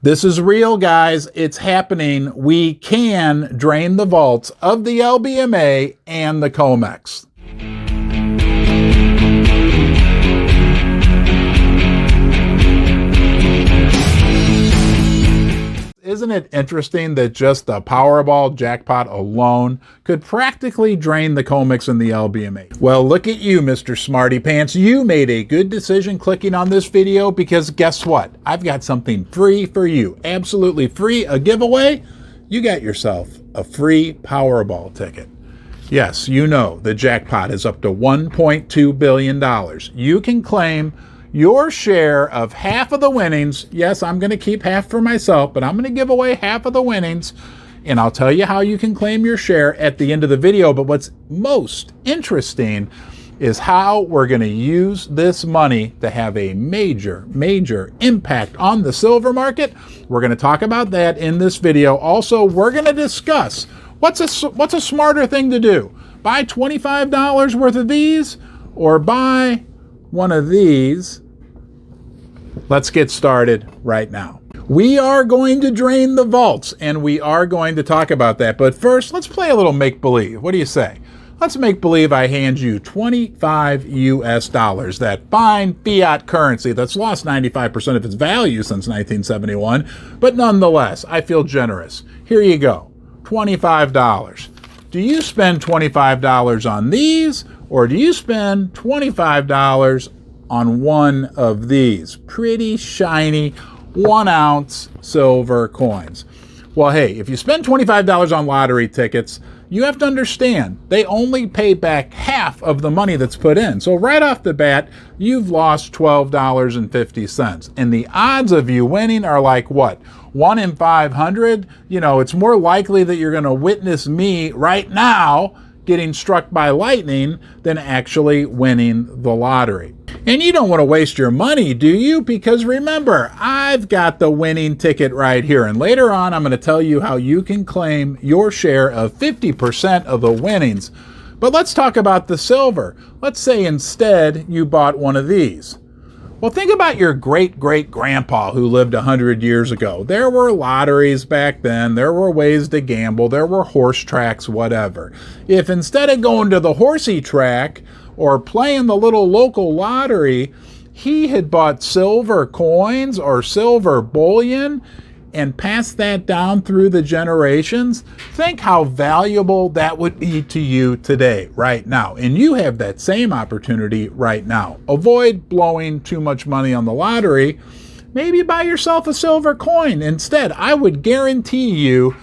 This is real, guys. It's happening. We can drain the vaults of the LBMA and the COMEX. Isn't it interesting that just the Powerball jackpot alone could practically drain the COMEX and the LBMA? Well, look at you, Mr. Smarty Pants. You made a good decision clicking on this video because guess what? I've got something free for you. Absolutely free, a giveaway. You got yourself a free Powerball ticket. Yes, you know the jackpot is up to $1.2 billion. You can claim your share of half of the winnings. Yes, I'm going to keep half for myself, but I'm going to give away half of the winnings, and I'll tell you how you can claim your share at the end of the video. But what's most interesting is how we're going to use this money to have a major impact on the silver market. We're going to talk about that in this video. Also, we're going to discuss what's a smarter thing to do. Buy $25 worth of these or buy one of these. Let's get started right now. We are going to drain the vaults, and we are going to talk about that. But first, let's play a little make-believe. What do you say? Let's make believe I hand you 25 US dollars, that fine fiat currency that's lost 95% of its value since 1971. But nonetheless, I feel generous. Here you go, $25. Do you spend $25 on these, or do you spend $25 on one of these pretty shiny 1 ounce silver coins? Well, hey, if you spend $25 on lottery tickets, you have to understand they only pay back half of the money that's put in. So right off the bat, you've lost $12.50. And the odds of you winning are like what? 1 in 500? You know, it's more likely that you're going to witness me right now getting struck by lightning than actually winning the lottery. And you don't want to waste your money, do you? Because remember, I've got the winning ticket right here. And later on, I'm going to tell you how you can claim your share of 50% of the winnings. But let's talk about the silver. Let's say instead you bought one of these. Well, think about your great-great-grandpa who lived 100 years ago. There were lotteries back then. There were ways to gamble. There were horse tracks, whatever. If instead of going to the horsey track or playing the little local lottery, he had bought silver coins or silver bullion and passed that down through the generations, think how valuable that would be to you today, right now. And you have that same opportunity right now. Avoid blowing too much money on the lottery. Maybe buy yourself a silver coin instead. I would guarantee you,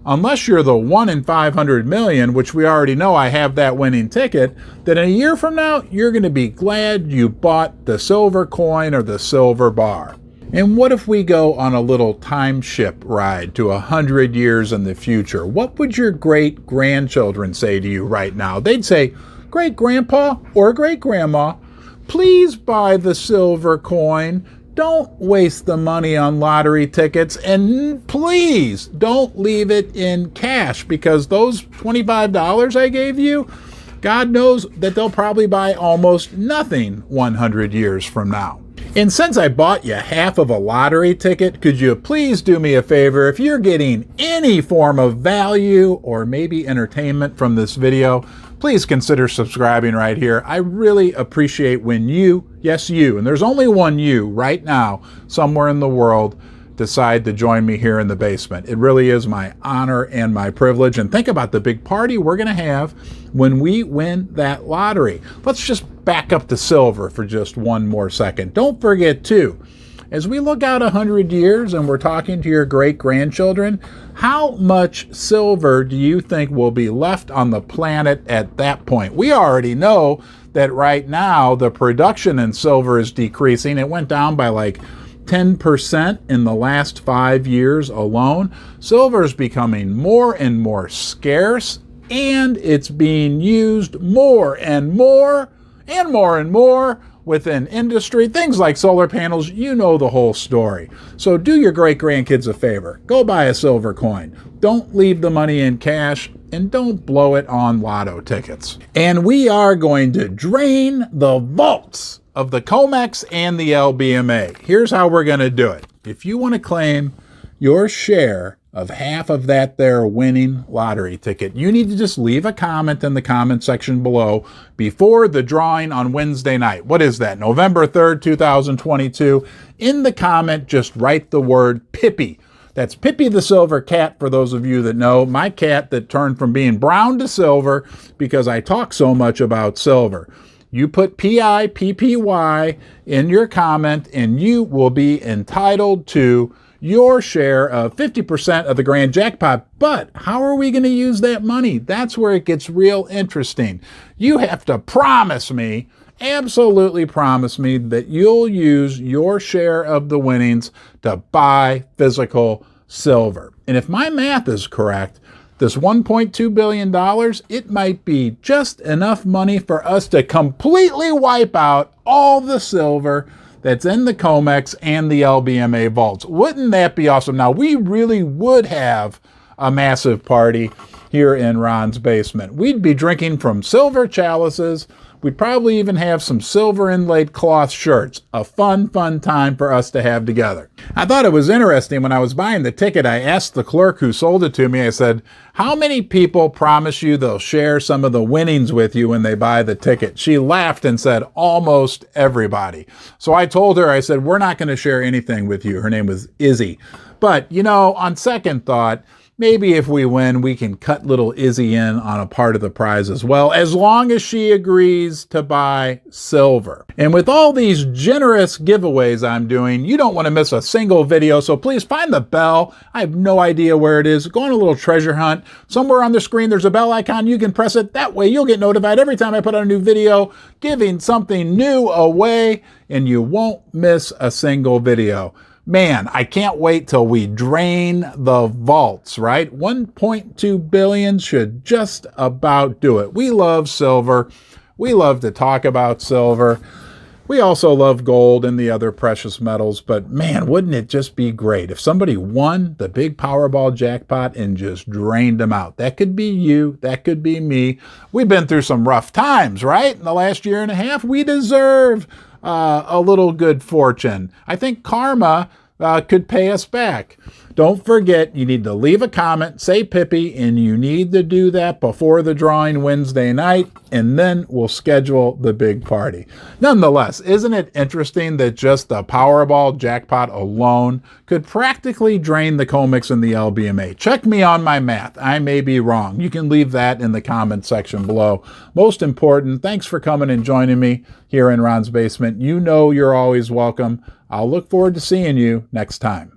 unless you're the 1 in 500 million, which we already know I have that winning ticket, that in a year from now, you're going to be glad you bought the silver coin or the silver bar. And what if we go on a little time ship ride to 100 years in the future? What would your great-grandchildren say to you right now? They'd say, great-grandpa or great-grandma, please buy the silver coin. Don't waste the money on lottery tickets, and please don't leave it in cash, because those $25 I gave you, God knows that they'll probably buy almost nothing 100 years from now. And since I bought you half of a lottery ticket, could you please do me a favor? If you're getting any form of value or maybe entertainment from this video, please consider subscribing right here. I really appreciate when you, yes you, and there's only one you right now somewhere in the world, decide to join me here in the basement. It really is my honor and my privilege. And think about the big party we're going to have when we win that lottery. Let's just back up to silver for just one more second. Don't forget too, as we look out 100 years and we're talking to your great-grandchildren, how much silver do you think will be left on the planet at that point? We already know that right now the production in silver is decreasing. It went down by like 10% in the last 5 years alone. Silver is becoming more and more scarce, and it's being used more and more and more and more within industry. Things like solar panels, you know the whole story. So do your great-grandkids a favor. Go buy a silver coin. Don't leave the money in cash, and don't blow it on lotto tickets. And we are going to drain the vaults of the COMEX and the LBMA. Here's how we're going to do it. If you want to claim your share of half of that there winning lottery ticket. You need to just leave a comment in the comment section below before the drawing on Wednesday night. What is that? November 3rd, 2022. In the comment, just write the word Pippi. That's Pippi the silver cat, for those of you that know. My cat that turned from being brown to silver because I talk so much about silver. You put P-I-P-P-Y in your comment and you will be entitled to your share of 50% of the grand jackpot. But how are we going to use that money? That's where it gets real interesting. You have to promise me, absolutely promise me, that you'll use your share of the winnings to buy physical silver. And if my math is correct, this $1.2 billion, it might be just enough money for us to completely wipe out all the silver that's in the COMEX and the LBMA vaults. Wouldn't that be awesome? Now, we really would have a massive party here in Ron's basement. We'd be drinking from silver chalices. We'd probably even have some silver inlaid cloth shirts. A fun time for us to have together. I thought it was interesting when I was buying the ticket, I asked the clerk who sold it to me, I said, how many people promise you they'll share some of the winnings with you when they buy the ticket? She laughed and said, almost everybody. So I told her, I said, we're not going to share anything with you. Her name was Izzy. But, you know, on second thought, maybe if we win, we can cut little Izzy in on a part of the prize as well, as long as she agrees to buy silver. And with all these generous giveaways I'm doing, you don't want to miss a single video, so please find the bell. I have no idea where it is. Go on a little treasure hunt. Somewhere on the screen, there's a bell icon. You can press it. That way you'll get notified every time I put out a new video, giving something new away, and you won't miss a single video. Man, I can't wait till we drain the vaults, right? 1.2 billion should just about do it. We love silver. We love to talk about silver. We also love gold and the other precious metals, but man, wouldn't it just be great if somebody won the big Powerball jackpot and just drained them out? That could be you. That could be me. We've been through some rough times, right? In the last year and a half, we deserve a little good fortune. I think karma could pay us back. Don't forget, you need to leave a comment, say Pippi, and you need to do that before the drawing Wednesday night, and then we'll schedule the big party. Nonetheless, isn't it interesting that just the Powerball jackpot alone could practically drain the COMEX and the LBMA? Check me on my math. I may be wrong. You can leave that in the comment section below. Most important, thanks for coming and joining me here in Ron's basement. You know you're always welcome. I'll look forward to seeing you next time.